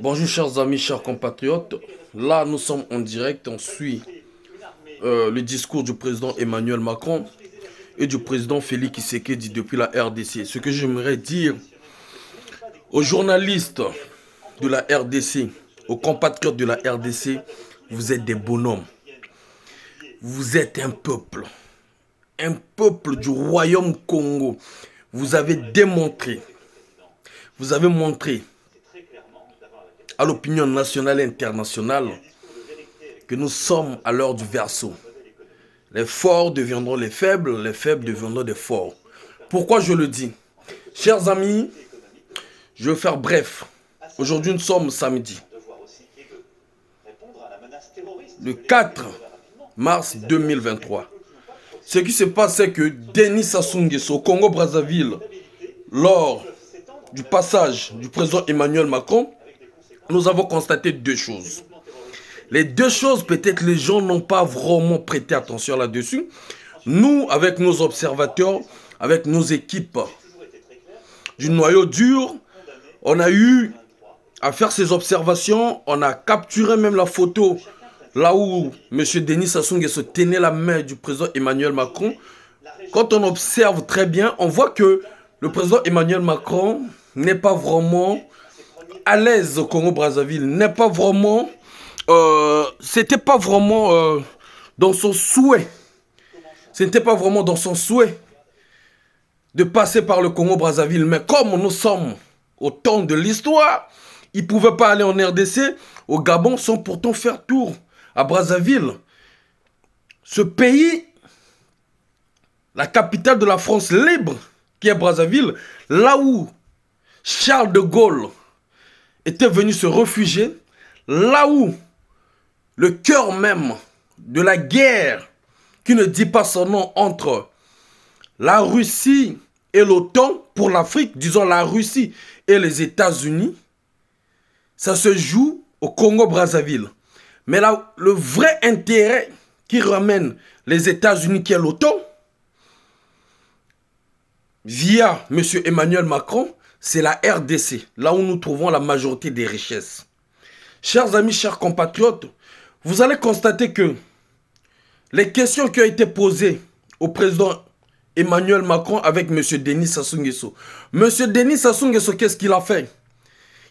Bonjour chers amis, chers compatriotes. Là, nous sommes en direct, on suit le discours du président Emmanuel Macron et du président Félix Tshisekedi depuis la RDC. Ce que j'aimerais dire aux journalistes de la RDC, aux compatriotes de la RDC, vous êtes des bonhommes. Vous êtes un peuple du royaume Congo. Vous avez démontré, vous avez montré à l'opinion nationale et internationale que nous sommes à l'heure du verseau. Les forts deviendront les faibles deviendront des forts. Pourquoi je le dis? Chers amis, je vais faire bref. Aujourd'hui, nous sommes samedi. Le 4 mars 2023. Ce qui se passe, c'est que Denis Sassou Nguesso au Congo-Brazzaville, lors du passage du président Emmanuel Macron, nous avons constaté deux choses. Les deux choses, peut-être les gens n'ont pas vraiment prêté attention là-dessus. Nous, avec nos observateurs, avec nos équipes du noyau dur, on a eu à faire ces observations. On a capturé même la photo là où M. Denis Sassou Nguesso tenait la main du président Emmanuel Macron. Quand on observe très bien, on voit que le président Emmanuel Macron n'est pas vraiment à l'aise au Congo-Brazzaville, n'est pas vraiment, c'était pas vraiment dans son souhait. C'était pas vraiment dans son souhait de passer par le Congo-Brazzaville. Mais comme nous sommes au temps de l'histoire, il ne pouvait pas aller en RDC, au Gabon, sans pourtant faire tour à Brazzaville. Ce pays, la capitale de la France libre, qui est Brazzaville, là où Charles de Gaulle était venu se réfugier, là où le cœur même de la guerre, qui ne dit pas son nom, entre la Russie et l'OTAN pour l'Afrique, disons la Russie et les États-Unis, ça se joue au Congo-Brazzaville. Mais là, le vrai intérêt qui ramène les États-Unis, qui est l'OTAN, via M. Emmanuel Macron, c'est la RDC, là où nous trouvons la majorité des richesses. Chers amis, chers compatriotes, vous allez constater que les questions qui ont été posées au président Emmanuel Macron avec M. Denis Sassou Nguesso. M. Denis Sassou Nguesso, qu'est-ce qu'il a fait?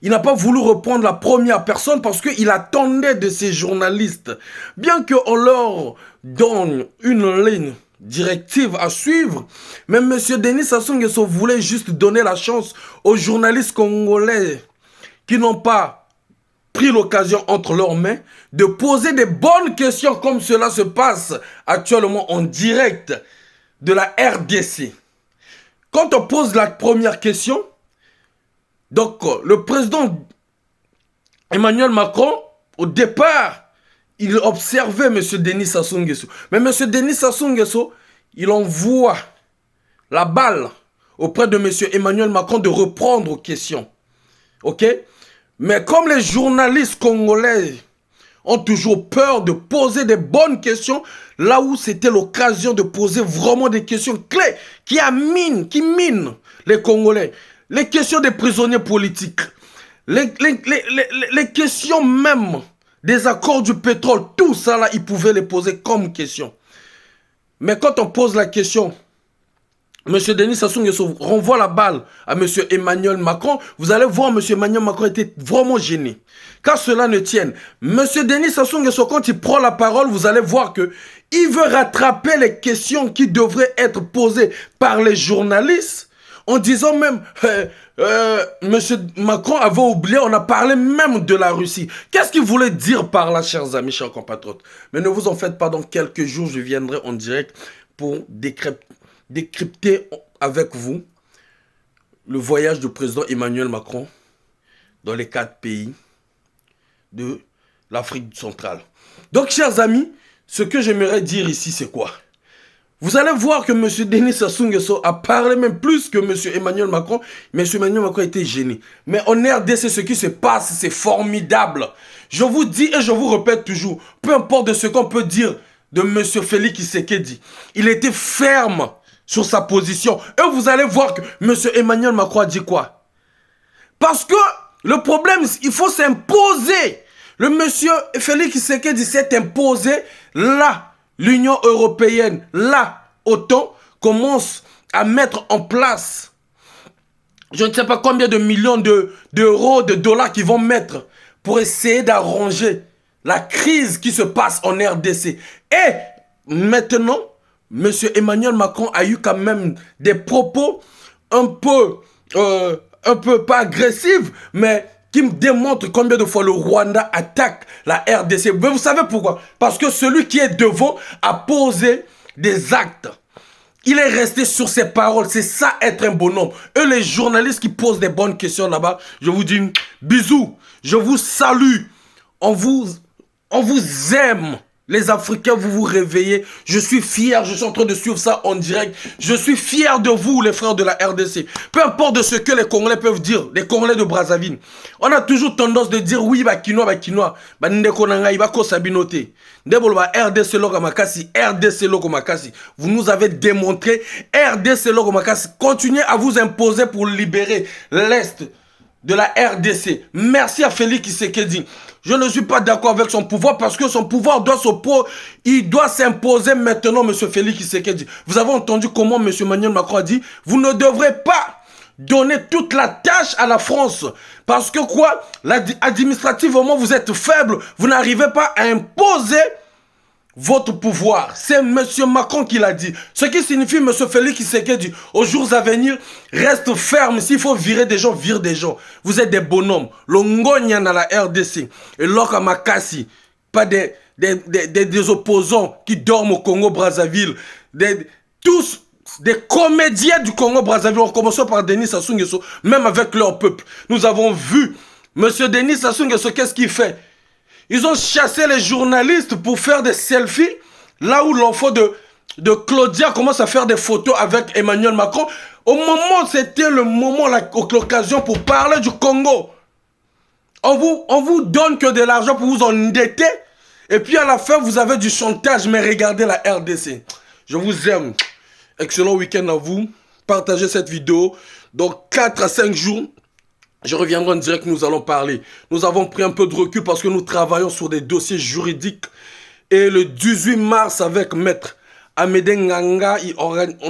Il n'a pas voulu répondre la première personne parce qu'il attendait de ces journalistes. Bien qu'on leur donne une ligne directive à suivre, mais M. Denis Sassou Nguesso voulait juste donner la chance aux journalistes congolais qui n'ont pas pris l'occasion entre leurs mains de poser des bonnes questions comme cela se passe actuellement en direct de la RDC. Quand on pose la première question, donc le président Emmanuel Macron, au départ, il observait M. Denis Sassou Nguesso. Mais M. Denis Sassou Nguesso, il envoie la balle auprès de M. Emmanuel Macron de reprendre aux questions. Ok? Mais comme les journalistes congolais ont toujours peur de poser des bonnes questions, là où c'était l'occasion de poser vraiment des questions clés qui minent les Congolais. Les questions des prisonniers politiques, les questions même des accords du pétrole, tout ça là, ils pouvaient les poser comme question. Mais quand on pose la question, M. Denis Sassou Nguesso renvoie la balle à M. Emmanuel Macron, vous allez voir M. Emmanuel Macron était vraiment gêné. Car cela ne tienne. M. Denis Sassou Nguesso, quand il prend la parole, vous allez voir que il veut rattraper les questions qui devraient être posées par les journalistes, en disant même, M. Macron avait oublié, on a parlé même de la Russie. Qu'est-ce qu'il voulait dire par là, chers amis, chers compatriotes? Mais ne vous en faites pas, dans quelques jours, je viendrai en direct pour décrypter avec vous le voyage du président Emmanuel Macron dans les 4 pays de l'Afrique centrale. Donc, chers amis, ce que j'aimerais dire ici, c'est quoi? Vous allez voir que M. Denis Sassou Nguesso a parlé même plus que M. Emmanuel Macron. M. Emmanuel Macron a été gêné. Mais en RDC, ce qui se passe, c'est formidable. Je vous dis et je vous répète toujours, peu importe de ce qu'on peut dire de M. Félix Tshisekedi, il était ferme sur sa position. Et vous allez voir que M. Emmanuel Macron a dit quoi? Parce que le problème, il faut s'imposer. Le monsieur Félix Tshisekedi s'est imposé. Là, l'Union européenne, là, OTAN, commence à mettre en place, je ne sais pas combien de millions d'euros, de dollars qu'ils vont mettre pour essayer d'arranger la crise qui se passe en RDC. Et maintenant, M. Emmanuel Macron a eu quand même des propos un peu pas agressifs, mais qui me démontrent combien de fois le Rwanda attaque la RDC. Mais vous savez pourquoi? Parce que celui qui est devant a posé des actes. Il est resté sur ses paroles. C'est ça être un bonhomme. Eux, les journalistes qui posent des bonnes questions là-bas, je vous dis bisous. Je vous salue. On vous aime. Les Africains, vous vous réveillez. Je suis fier. Je suis en train de suivre ça en direct. Je suis fier de vous, les frères de la RDC. Peu importe de ce que les Congolais peuvent dire, les Congolais de Brazzaville. On a toujours tendance de dire oui, Kinois. Ndeko nanga iba ko sabinote. Ndebolo RDC loko makasi, RDC loko makasi. Vous nous avez démontré RDC loko makasi. Continuez à vous imposer pour libérer l'Est de la RDC. Merci à Félix Tshisekedi. Je ne suis pas d'accord avec son pouvoir parce que son pouvoir doit s'imposer maintenant, M. Félix Tshisekedi. Vous avez entendu comment M. Emmanuel Macron a dit, vous ne devrez pas donner toute la tâche à la France. Parce que quoi? Administrativement, vous êtes faible. Vous n'arrivez pas à imposer votre pouvoir. C'est M. Macron qui l'a dit. Ce qui signifie, M. Félix Tshisekedi, aux jours à venir, reste ferme. S'il faut virer des gens, vire des gens. Vous êtes des bonhommes. Longonia dans la RDC. Et Loka Makasi. Pas des opposants qui dorment au Congo-Brazzaville. Tous des comédiens du Congo-Brazzaville. En commençant par Denis Sassou Nguesso, même avec leur peuple. Nous avons vu M. Denis Sassou Nguesso, qu'est-ce qu'il fait? Ils ont chassé les journalistes pour faire des selfies. Là où l'enfant de Claudia commence à faire des photos avec Emmanuel Macron. Au moment, c'était le moment, l'occasion pour parler du Congo. On vous donne que de l'argent pour vous endetter. Et puis à la fin, vous avez du chantage. Mais regardez la RDC. Je vous aime. Excellent week-end à vous. Partagez cette vidéo. Dans 4 à 5 jours, je reviendrai en direct, nous allons parler. Nous avons pris un peu de recul parce que nous travaillons sur des dossiers juridiques. Et le 18 mars, avec Maître Amédée Nganga,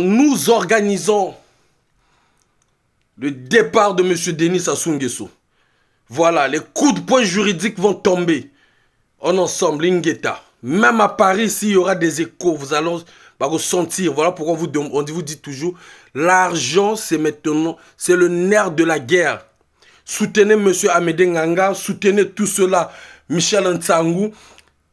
nous organisons le départ de M. Denis Sassou Nguesso. Voilà, les coups de poing juridiques vont tomber. En ensemble, Ingeta. Même à Paris, s'il y aura des échos, vous allez ressentir. Voilà pourquoi on vous dit toujours, l'argent, c'est maintenant, c'est le nerf de la guerre. Soutenez M. Amédée Nganga, soutenez tout cela, Michel Nsangou.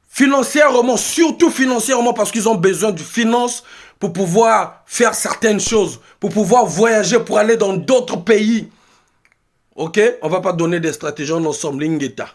Financièrement, surtout financièrement, parce qu'ils ont besoin de finances pour pouvoir faire certaines choses, pour pouvoir voyager, pour aller dans d'autres pays. Ok? On ne va pas donner des stratégies ensemble, Ingeta.